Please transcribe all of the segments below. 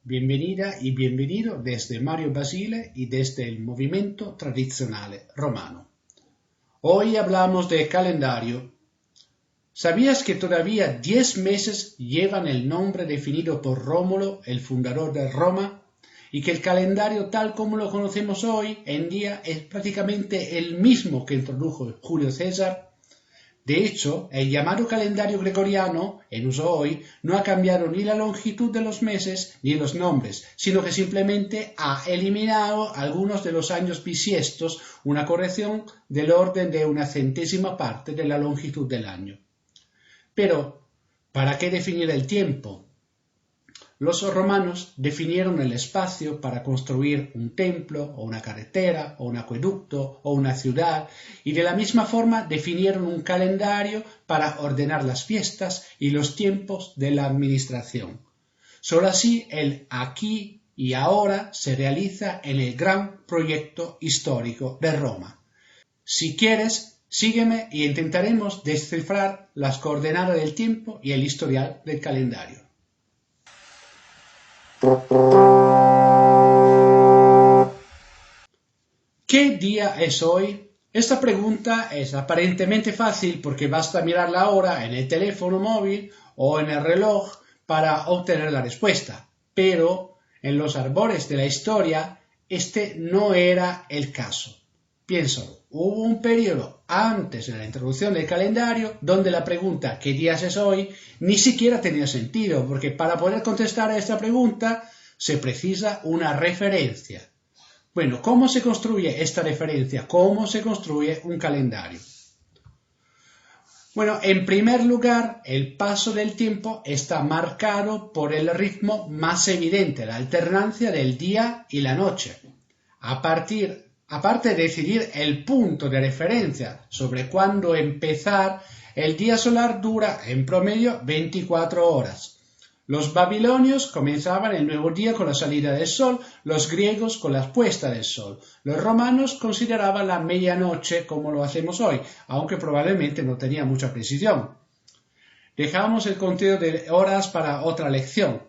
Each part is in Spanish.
Bienvenida y bienvenido desde Mario Basile y desde el movimiento tradicional romano. Hoy hablamos de calendario. ¿Sabías que todavía 10 meses llevan el nombre definido por Rómulo, el fundador de Roma? Y que el calendario tal como lo conocemos hoy en día es prácticamente el mismo que introdujo Julio César. De hecho, el llamado calendario gregoriano, en uso hoy, no ha cambiado ni la longitud de los meses ni los nombres, sino que simplemente ha eliminado algunos de los años bisiestos, una corrección del orden de una centésima parte de la longitud del año. Pero, ¿para qué definir el tiempo? Los romanos definieron el espacio para construir un templo, o una carretera, o un acueducto, o una ciudad, y de la misma forma definieron un calendario para ordenar las fiestas y los tiempos de la administración. Solo así el aquí y ahora se realiza en el gran proyecto histórico de Roma. Si quieres, sígueme y intentaremos descifrar las coordenadas del tiempo y el historial del calendario. ¿Qué día es hoy? Esta pregunta es aparentemente fácil porque basta mirar la hora en el teléfono móvil o en el reloj para obtener la respuesta. Pero en los albores de la historia este no era el caso. Piénsalo, hubo un periodo antes de la introducción del calendario donde la pregunta ¿qué días es hoy? Ni siquiera tenía sentido, porque para poder contestar a esta pregunta se precisa una referencia. Bueno, ¿cómo se construye esta referencia? ¿Cómo se construye un calendario? Bueno, en primer lugar, el paso del tiempo está marcado por el ritmo más evidente, la alternancia del día y la noche. Aparte de decidir el punto de referencia sobre cuándo empezar, el día solar dura en promedio 24 horas. Los babilonios comenzaban el nuevo día con la salida del sol, los griegos con la puesta del sol. Los romanos consideraban la medianoche como lo hacemos hoy, aunque probablemente no tenía mucha precisión. Dejamos el conteo de horas para otra lección.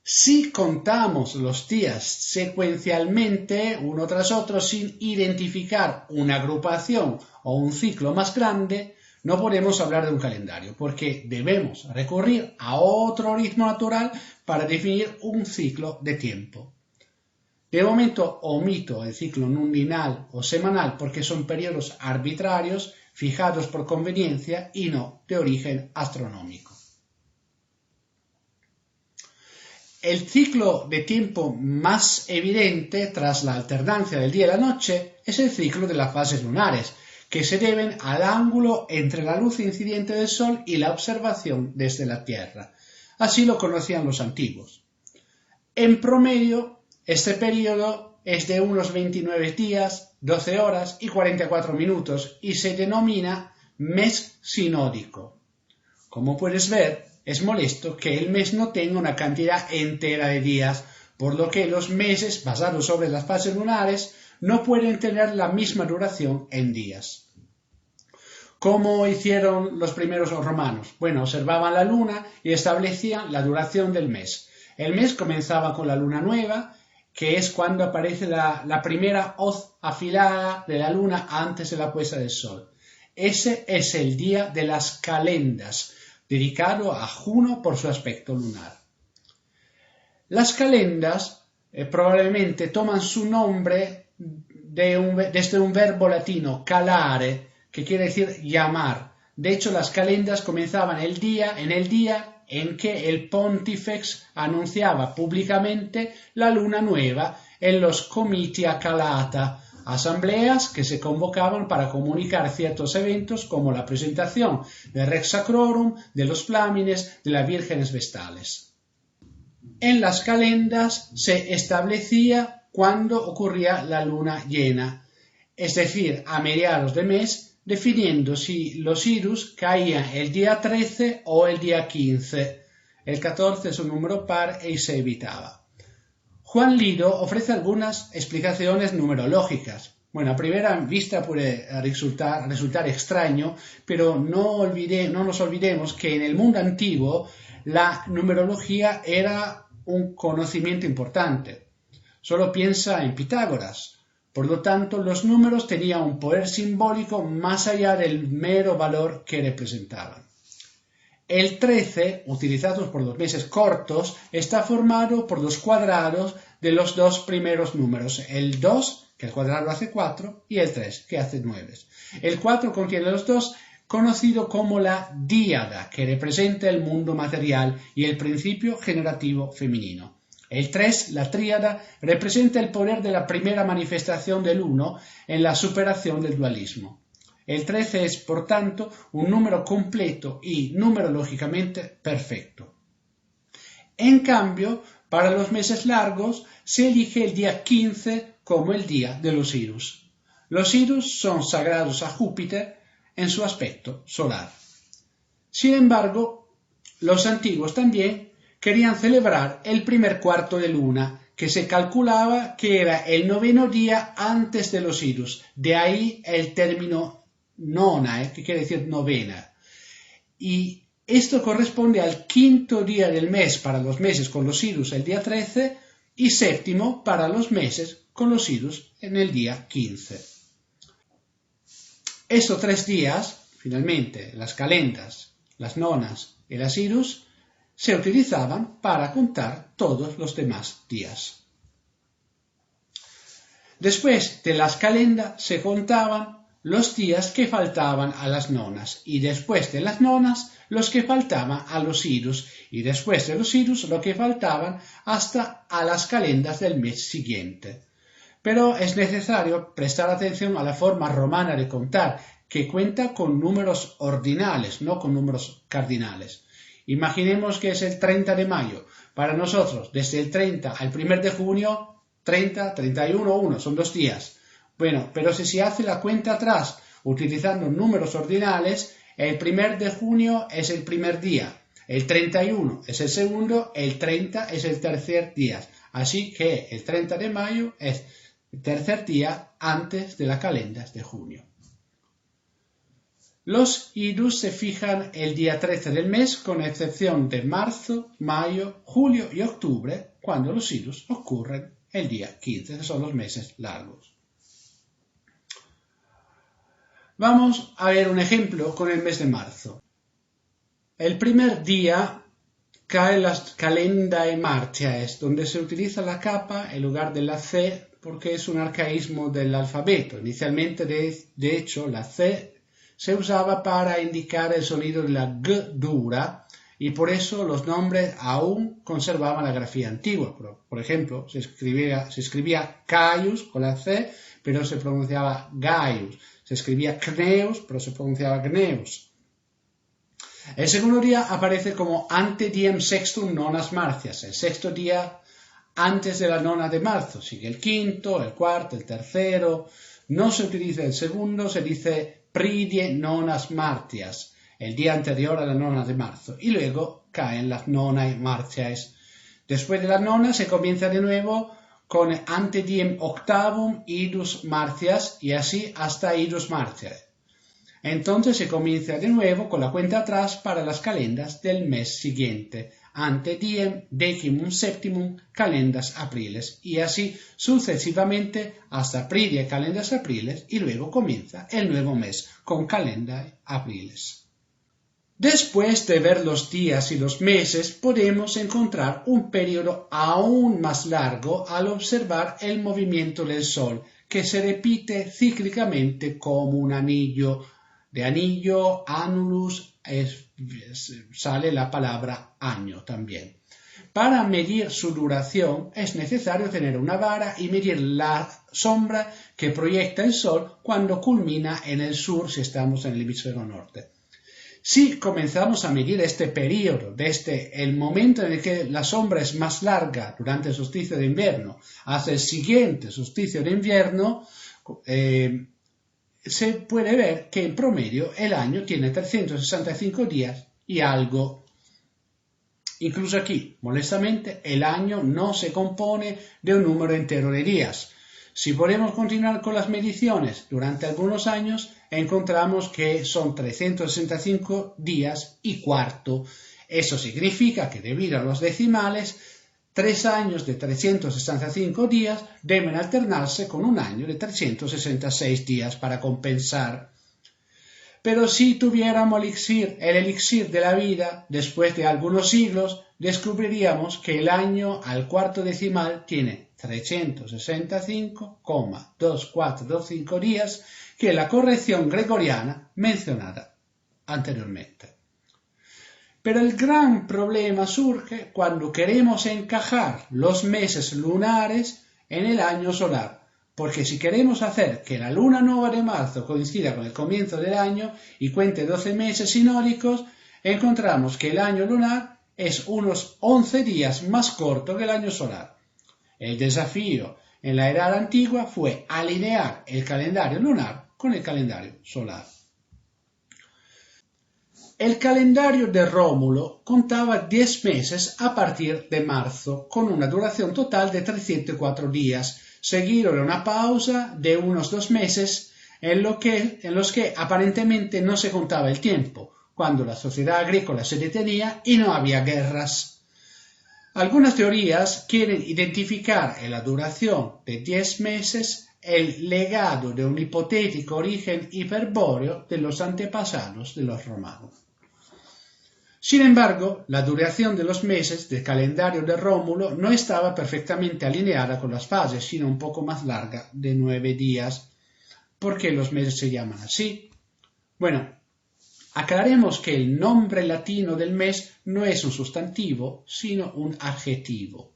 Si contamos los días secuencialmente, uno tras otro, sin identificar una agrupación o un ciclo más grande, no podemos hablar de un calendario, porque debemos recurrir a otro ritmo natural para definir un ciclo de tiempo. De momento omito el ciclo nundinal o semanal porque son periodos arbitrarios fijados por conveniencia y no de origen astronómico. El ciclo de tiempo más evidente tras la alternancia del día y la noche es el ciclo de las fases lunares, que se deben al ángulo entre la luz incidente del Sol y la observación desde la Tierra. Así lo conocían los antiguos. En promedio, este periodo es de unos 29 días, 12 horas y 44 minutos y se denomina mes sinódico. Como puedes ver, es molesto que el mes no tenga una cantidad entera de días, por lo que los meses basados sobre las fases lunares no pueden tener la misma duración en días. ¿Cómo hicieron los primeros romanos? Bueno, observaban la luna y establecían la duración del mes. El mes comenzaba con la luna nueva, que es cuando aparece la primera hoz afilada de la luna antes de la puesta del sol. Ese es el día de las calendas, dedicado a Juno por su aspecto lunar. Las calendas probablemente toman su nombre desde un verbo latino, calare, que quiere decir llamar. De hecho, las calendas comenzaban en el día en que el pontifex anunciaba públicamente la luna nueva en los comitia calata, asambleas que se convocaban para comunicar ciertos eventos como la presentación del Rex Sacrorum, de los Flámines, de las Vírgenes Vestales. En las calendas se establecía cuándo ocurría la luna llena, es decir, a mediados de mes, definiendo si los idus caían el día 13 o el día 15. El 14 es un número par y se evitaba. Juan Lido ofrece algunas explicaciones numerológicas. Bueno, a primera vista puede resultar extraño, pero no nos olvidemos que en el mundo antiguo la numerología era un conocimiento importante. Solo piensa en Pitágoras. Por lo tanto, los números tenían un poder simbólico más allá del mero valor que representaban. El 13, utilizado por los meses cortos, está formado por los cuadrados de los dos primeros números, el 2, que el cuadrado hace 4, y el 3, que hace 9. El 4 contiene los dos, conocido como la díada, que representa el mundo material y el principio generativo femenino. El 3, la tríada, representa el poder de la primera manifestación del 1 en la superación del dualismo. El 13 es, por tanto, un número completo y numerológicamente perfecto. En cambio, para los meses largos se elige el día 15 como el día de los Irus. Los Irus son sagrados a Júpiter en su aspecto solar. Sin embargo, los antiguos también querían celebrar el primer cuarto de luna, que se calculaba que era el 9º día antes de los Irus. De ahí el término nona, que quiere decir novena. Y esto corresponde al 5º día del mes para los meses con los Irus, el día 13, y 7º para los meses con los Irus en el día 15. Estos 3 días, finalmente, las calendas, las nonas y las Irus, se utilizaban para contar todos los demás días. Después de las calendas se contaban los días que faltaban a las nonas, y después de las nonas los que faltaban a los Irus, y después de los Irus lo que faltaban hasta a las calendas del mes siguiente. Pero es necesario prestar atención a la forma romana de contar, que cuenta con números ordinales, no con números cardinales. Imaginemos que es el 30 de mayo. Para nosotros, desde el 30 al 1 de junio, 30, 31, 1, son 2 días. Bueno, pero si se hace la cuenta atrás utilizando números ordinales, el 1 de junio es el primer día, el 31 es el segundo, el 30 es el tercer día. Así que el 30 de mayo es el tercer día antes de la calendas de junio. Los Irus se fijan el día 13 del mes, con excepción de marzo, mayo, julio y octubre, cuando los Irus ocurren el día 15, que son los meses largos. Vamos a ver un ejemplo con el mes de marzo. El primer día cae la calendae martiae, donde se utiliza la capa en lugar de la C, porque es un arcaísmo del alfabeto. Inicialmente, de hecho, la C se usaba para indicar el sonido de la G dura, y por eso los nombres aún conservaban la grafía antigua. Por ejemplo, se escribía Caius con la C, pero se pronunciaba Gaius. Se escribía Cneus, pero se pronunciaba Gneus. El segundo día aparece como ante diem sextum nonas martias, el sexto día antes de la nona de marzo. Sigue el quinto, el cuarto, el tercero. No se utiliza el segundo, se dice pridie nonas martias, el día anterior a la nona de marzo, y luego caen las nonae martiaes. Después de la nona se comienza de nuevo con ante diem octavum idus martias, y así hasta idus martiae. Entonces se comienza de nuevo con la cuenta atrás para las calendas del mes siguiente, ante diem decimum septimum calendas apriles, y así sucesivamente hasta pridie calendas apriles, y luego comienza el nuevo mes con calendae apriles. Después de ver los días y los meses, podemos encontrar un periodo aún más largo al observar el movimiento del Sol, que se repite cíclicamente como un anillo. De anillo, annulus, sale la palabra año también. Para medir su duración es necesario tener una vara y medir la sombra que proyecta el Sol cuando culmina en el sur si estamos en el hemisferio norte. Si comenzamos a medir este periodo desde el momento en el que la sombra es más larga durante el solsticio de invierno hasta el siguiente solsticio de invierno, se puede ver que en promedio el año tiene 365 días y algo. Incluso aquí, molestamente, el año no se compone de un número entero de días. Si podemos continuar con las mediciones durante algunos años, encontramos que son 365 días y cuarto. Eso significa que debido a los decimales, 3 años de 365 días deben alternarse con un año de 366 días para compensar. Pero si tuviéramos el elixir de la vida, después de algunos siglos, descubriríamos que el año al cuarto decimal tiene 365,2425 días, que es la corrección gregoriana mencionada anteriormente. Pero el gran problema surge cuando queremos encajar los meses lunares en el año solar, porque si queremos hacer que la luna nueva de marzo coincida con el comienzo del año y cuente 12 meses sinódicos, encontramos que el año lunar es unos 11 días más corto que el año solar. El desafío en la Edad Antigua fue alinear el calendario lunar con el calendario solar. El calendario de Rómulo contaba 10 meses a partir de marzo, con una duración total de 304 días, seguido de una pausa de unos 2 meses en los que aparentemente no se contaba el tiempo, cuando la sociedad agrícola se detenía y no había guerras. Algunas teorías quieren identificar en la duración de 10 meses el legado de un hipotético origen hiperbóreo de los antepasados de los romanos. Sin embargo, la duración de los meses del calendario de Rómulo no estaba perfectamente alineada con las fases, sino un poco más larga, de 9 días. ¿Por qué los meses se llaman así? Bueno, aclaremos que el nombre latino del mes no es un sustantivo, sino un adjetivo.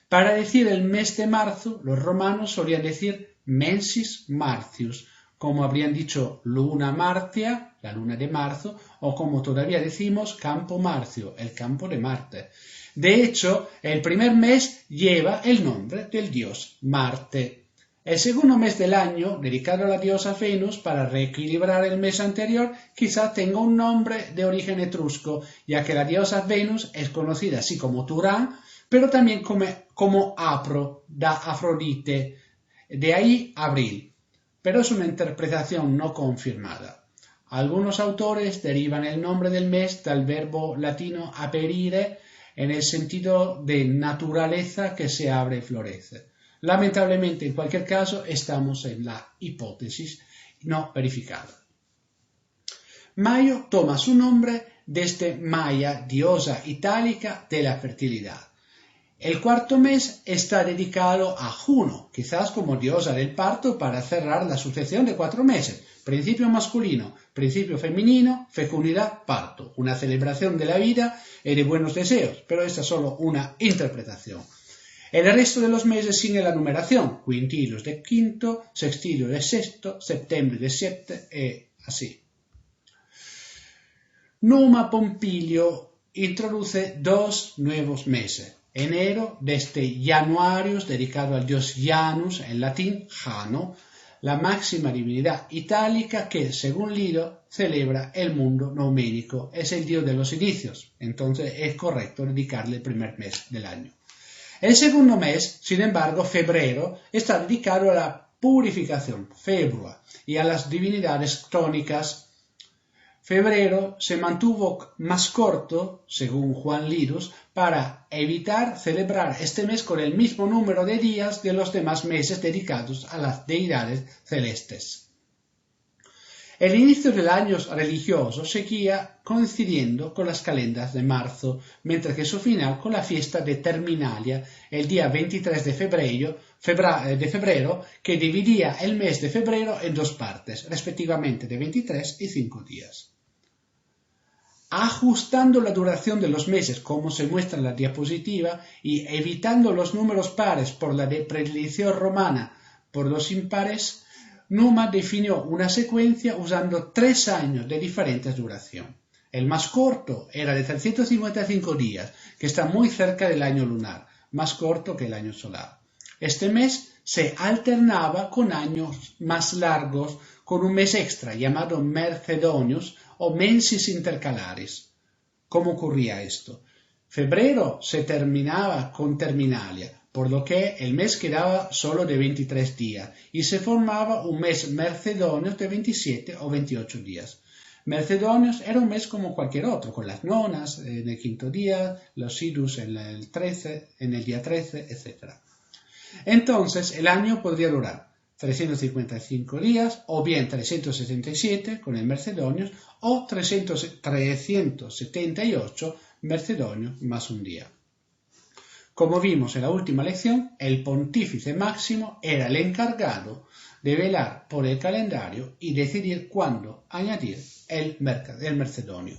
Para decir el mes de marzo, los romanos solían decir mensis martius, como habrían dicho luna martia, la luna de marzo, o como todavía decimos campo marcio, el campo de Marte. De hecho, el primer mes lleva el nombre del dios Marte. El segundo mes del año, dedicado a la diosa Venus para reequilibrar el mes anterior, quizá tenga un nombre de origen etrusco, ya que la diosa Venus es conocida así como Turán, pero también como Apro, da Afrodite, de ahí abril. Pero es una interpretación no confirmada. Algunos autores derivan el nombre del mes del verbo latino aperire, en el sentido de naturaleza que se abre y florece. Lamentablemente, en cualquier caso, estamos en la hipótesis no verificada. Mayo toma su nombre desde Maia, diosa itálica de la fertilidad. El cuarto mes está dedicado a Juno, quizás como diosa del parto para cerrar la sucesión de 4 meses, principio masculino, principio femenino, fecundidad, parto, una celebración de la vida y de buenos deseos, pero esta es solo una interpretación. El resto de los meses sigue la numeración, quintilios de quinto, sextilio de sexto, septiembre de siete, y así. Numa Pompilio introduce 2 nuevos meses. Enero, desde Januarius, dedicado al dios Janus, en latín Jano, la máxima divinidad itálica que, según Lido, celebra el mundo nouménico. Es el dios de los inicios, entonces es correcto dedicarle el primer mes del año. El segundo mes, sin embargo, febrero, está dedicado a la purificación, februa, y a las divinidades tónicas. Febrero se mantuvo más corto, según Juan Lidus, para evitar celebrar este mes con el mismo número de días de los demás meses dedicados a las deidades celestes. El inicio del año religioso seguía coincidiendo con las calendas de marzo, mientras que su final con la fiesta de Terminalia, el día 23 de febrero, que dividía el mes de febrero en 2 partes, respectivamente de 23 y 5 días. Ajustando la duración de los meses, como se muestra en la diapositiva, y evitando los números pares por la predilección romana por los impares, Numa definió una secuencia usando 3 años de diferente duración. El más corto era de 355 días, que está muy cerca del año lunar, más corto que el año solar. Este mes se alternaba con años más largos, con un mes extra llamado Mercedonius o mensis intercalares. ¿Cómo ocurría esto? Febrero se terminaba con Terminalia, por lo que el mes quedaba solo de 23 días y se formaba un mes mercedonio de 27 o 28 días. Mercedonios era un mes como cualquier otro, con las nonas en el quinto día, los Sidus en el día 13, etc. Entonces, el año podría durar 355 días, o bien 377 con el Mercedonios, o 378 Mercedonios más un día. Como vimos en la última lección, el pontífice máximo era el encargado de velar por el calendario y decidir cuándo añadir el Mercedonio.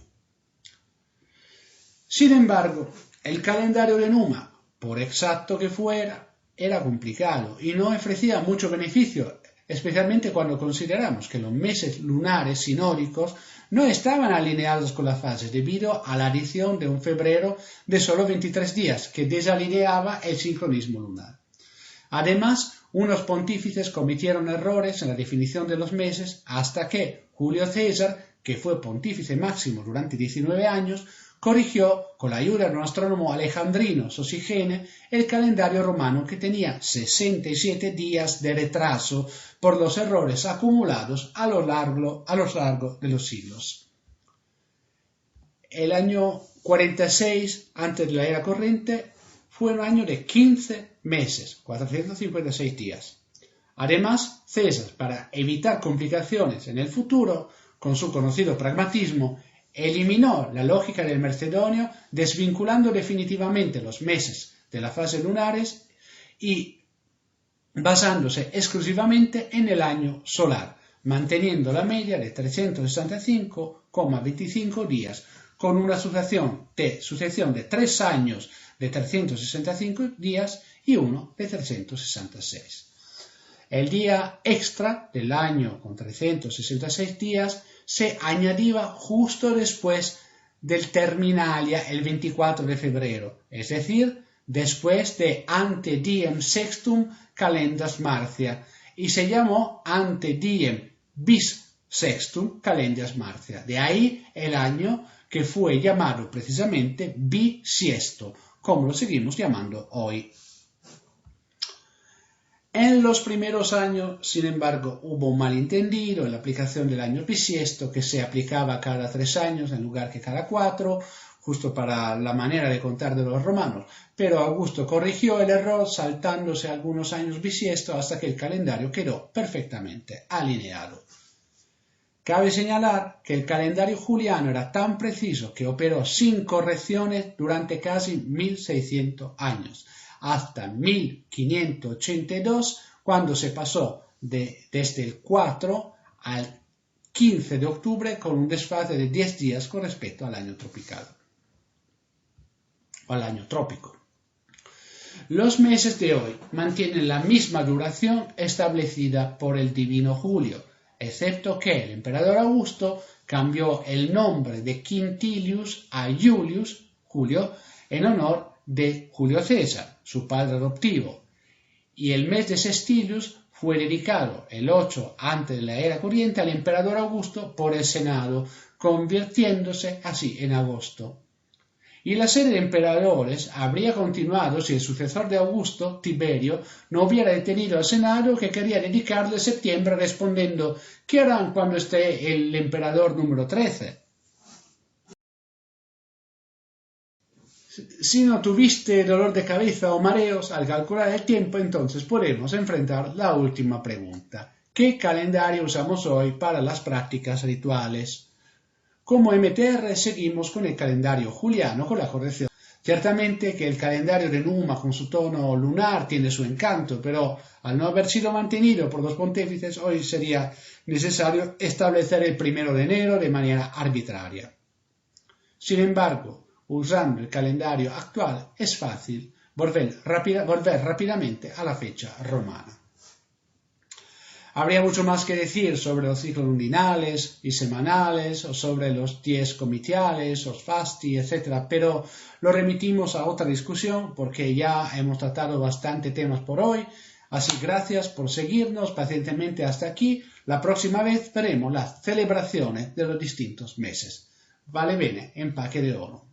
Sin embargo, el calendario de Numa, por exacto que fuera, era complicado y no ofrecía mucho beneficio, especialmente cuando consideramos que los meses lunares sinódicos no estaban alineados con las fases debido a la adición de un febrero de solo 23 días que desalineaba el sincronismo lunar. Además, unos pontífices cometieron errores en la definición de los meses hasta que Julio César, que fue pontífice máximo durante 19 años, corrigió, con la ayuda de un astrónomo alejandrino, Sosigene, el calendario romano que tenía 67 días de retraso por los errores acumulados a lo largo de los siglos. El año 46 antes de la era corriente fue un año de 15 meses, 456 días. Además, César, para evitar complicaciones en el futuro, con su conocido pragmatismo, eliminó la lógica del Mercedonio desvinculando definitivamente los meses de las fases lunares y basándose exclusivamente en el año solar, manteniendo la media de 365,25 días, con una sucesión de 3 años de 365 días y uno de 366. El día extra del año con 366 días se añadía justo después del terminalia el 24 de febrero, es decir, después de ante diem sextum calendas Marcia, y se llamó ante diem bis sextum calendas Marcia. De ahí el año que fue llamado precisamente bisiesto, como lo seguimos llamando hoy. En los primeros años, sin embargo, hubo un malentendido en la aplicación del año bisiesto, que se aplicaba cada 3 años en lugar que cada 4, justo para la manera de contar de los romanos, pero Augusto corrigió el error saltándose algunos años bisiesto hasta que el calendario quedó perfectamente alineado. Cabe señalar que el calendario juliano era tan preciso que operó sin correcciones durante casi 1600 años, hasta 1582, cuando se pasó desde el 4 al 15 de octubre con un desfase de 10 días con respecto al año tropical, o al año trópico. Los meses de hoy mantienen la misma duración establecida por el divino Julio, excepto que el emperador Augusto cambió el nombre de Quintilius a Julius, Julio, en honor de Julio César, su padre adoptivo, y el mes de Sextilius fue dedicado el 8 antes de la era corriente al emperador Augusto por el Senado, convirtiéndose así en agosto. Y la serie de emperadores habría continuado si el sucesor de Augusto, Tiberio, no hubiera detenido al Senado, que quería dedicarle septiembre respondiendo: ¿qué harán cuando esté el emperador número 13? Si no tuviste dolor de cabeza o mareos al calcular el tiempo, entonces podemos enfrentar la última pregunta. ¿Qué calendario usamos hoy para las prácticas rituales? Como MTR seguimos con el calendario juliano con la corrección. Ciertamente que el calendario de Numa con su tono lunar tiene su encanto, pero al no haber sido mantenido por los pontífices, hoy sería necesario establecer el 1 de enero de manera arbitraria. Sin embargo, usando el calendario actual es fácil volver rápidamente a la fecha romana. Habría mucho más que decir sobre los ciclos lundinales y semanales, o sobre los 10 comitiales, los fasti, etc., pero lo remitimos a otra discusión porque ya hemos tratado bastante temas por hoy. Así, gracias por seguirnos pacientemente hasta aquí. La próxima vez veremos las celebraciones de los distintos meses. Vale bene, empaque de oro.